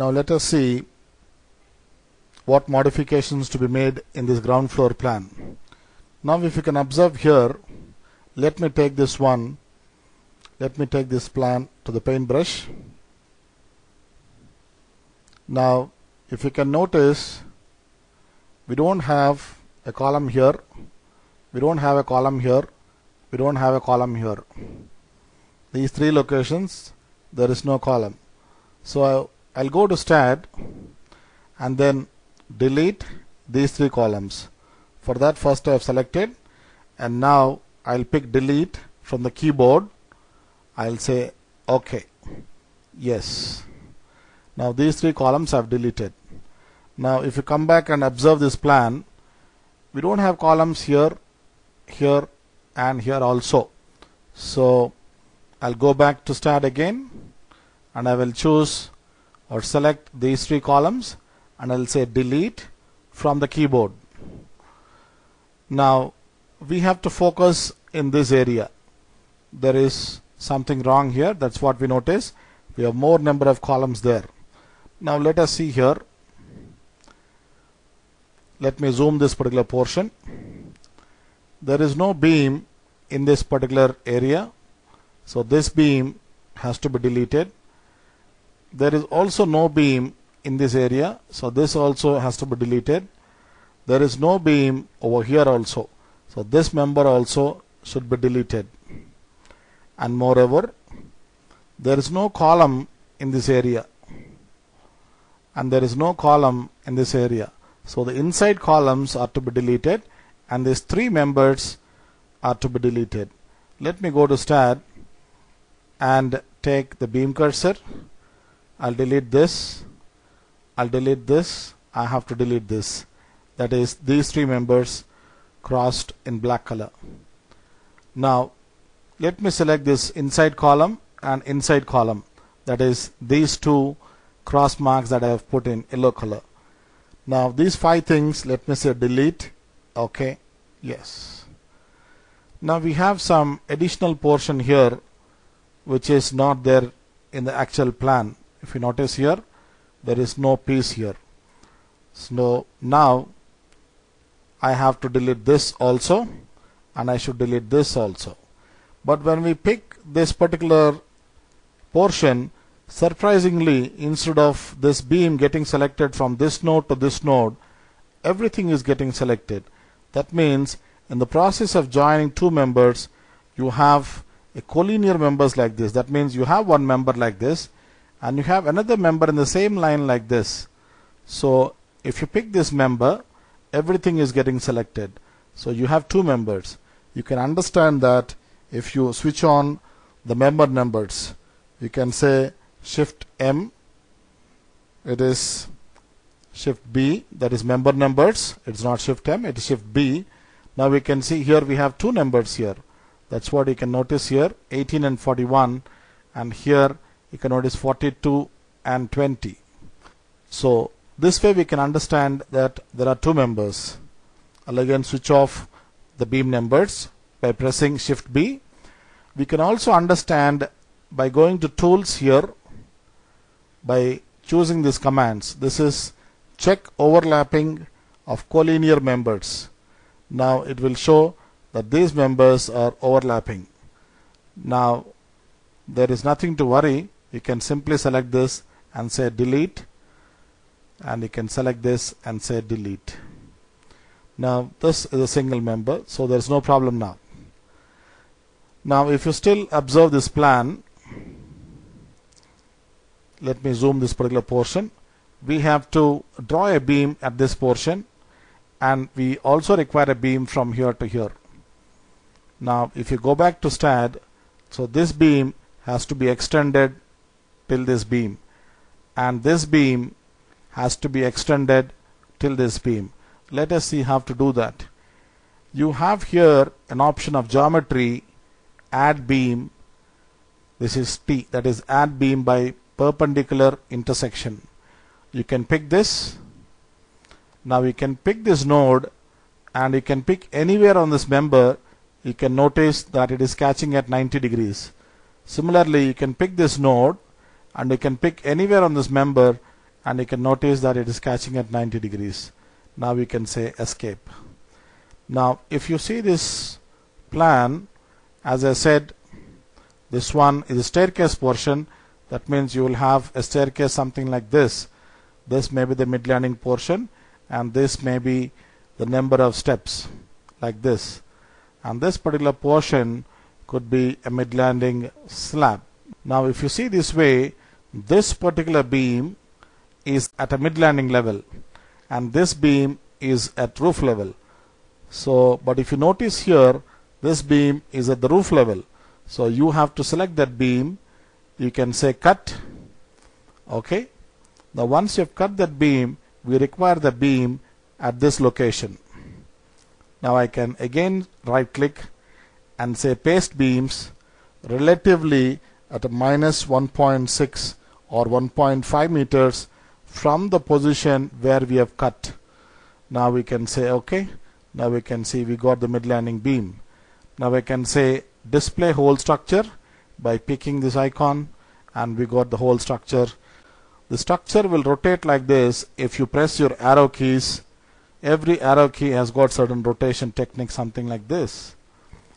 Now let us see what modifications to be made in this ground floor plan. Now if you can observe here, let me take this one, let me take this plan to the paintbrush. Now if you can notice, we don't have a column here, we don't have a column here, we don't have a column here. These three locations, there is no column. So I'll go to Stat and then delete these three columns. For that, first I have selected, and now I'll pick delete from the keyboard. I'll say OK. Yes. Now these three columns I've deleted. Now if you come back and observe this plan, we don't have columns here, here and here also. So I'll go back to Stat again and I will choose or select these three columns and I'll say delete from the keyboard. Now we have to focus in this area. There is something wrong here. That's what we notice. We have more number of columns there. Now let us see here. Let me zoom this particular portion. There is no beam in this particular area, so this beam has to be deleted. There is also no beam in this area, so this also has to be deleted. There is no beam over here also, so this member also should be deleted. And moreover, there is no column in this area, and there is no column in this area, so the inside columns are to be deleted and these three members are to be deleted. Let me go to Stat and take the beam cursor. I'll delete this, I'll delete this, I have to delete this. That is, these three members crossed in black color. Now let me select this inside column and inside column, that is these two cross marks that I have put in yellow color. Now these five things, let me say delete. OK, yes. Now we have some additional portion here which is not there in the actual plan. If you notice here, there is no piece here. So now I have to delete this also and I should delete this also. But when we pick this particular portion, surprisingly, instead of this beam getting selected from this node to this node, everything is getting selected. That means in the process of joining two members, you have a collinear members like this. That means you have one member like this and you have another member in the same line like this. So if you pick this member, everything is getting selected. So you have two members. You can understand that if you switch on the member numbers, you can say Shift M, it is Shift B, that is member numbers. It's not Shift M, it is Shift B. Now we can see here we have two numbers here. That's what you can notice here, 18 and 41, and here you can notice 42 and 20. So this way we can understand that there are two members. I'll again switch off the beam numbers by pressing Shift B. We can also understand by going to tools here, by choosing these commands. This is check overlapping of collinear members. Now it will show that these members are overlapping. Now there is nothing to worry. You can simply select this and say delete, and you can select this and say delete. Now this is a single member, so there is no problem now. Now if you still observe this plan, let me zoom this particular portion. We have to draw a beam at this portion, and we also require a beam from here to here. Now if you go back to Stat, so this beam has to be extended till this beam, and this beam has to be extended till this beam. Let us see how to do that. You have here an option of geometry, add beam. This is T, that is add beam by perpendicular intersection. You can pick this. Now you can pick this node and you can pick anywhere on this member. You can notice that it is catching at 90 degrees. Similarly, you can pick this node and you can pick anywhere on this member. and you can notice that it is catching at 90 degrees. Now we can say escape. Now if you see this plan, as I said, this one is a staircase portion. That means you will have a staircase something like this. This may be the mid landing portion, and this may be the number of steps like this, and this particular portion could be a mid landing slab. Now if you see this way, this particular beam is at a mid landing level and this beam is at roof level. So but if you notice here, this beam is at the roof level, so you have to select that beam. You can say cut. Okay, now once you have cut that beam, we require the beam at this location. Now I can again right click and say paste beams relatively at a minus 1.6 or 1.5 meters from the position where we have cut. Now we can say OK. Now we can see we got the mid landing beam. Now I can say display whole structure by picking this icon, and we got the whole structure. The structure will rotate like this if you press your arrow keys. Every arrow key has got certain rotation technique, something like this.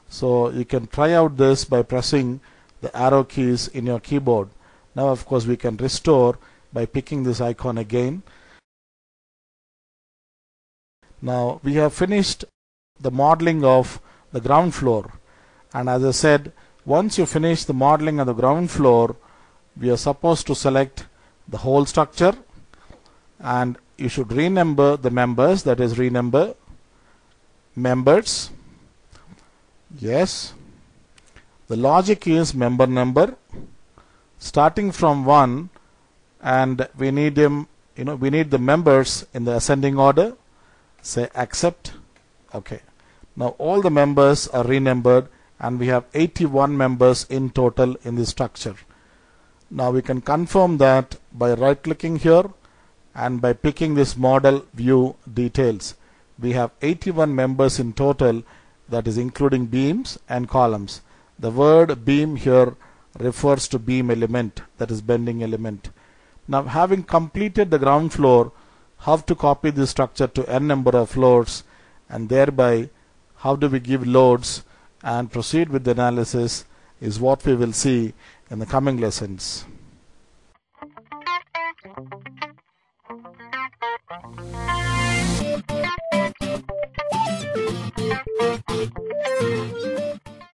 So you can try out this by pressing the arrow keys in your keyboard. Now of course we can restore by picking this icon again. Now we have finished the modeling of the ground floor, and as I said, once you finish the modeling of the ground floor, we are supposed to select the whole structure, and you should renumber the members, that is renumber members. Yes, the logic is member number starting from 1, and we need them, we need the members in the ascending order. Say accept. Okay, now all the members are renumbered and we have 81 members in total in this structure. Now we can confirm that by right clicking here and by picking this model view details. We have 81 members in total, that is including beams and columns. The word beam here refers to beam element, that is bending element. Now having completed the ground floor, how to copy this structure to n number of floors, and thereby how do we give loads and proceed with the analysis is what we will see in the coming lessons.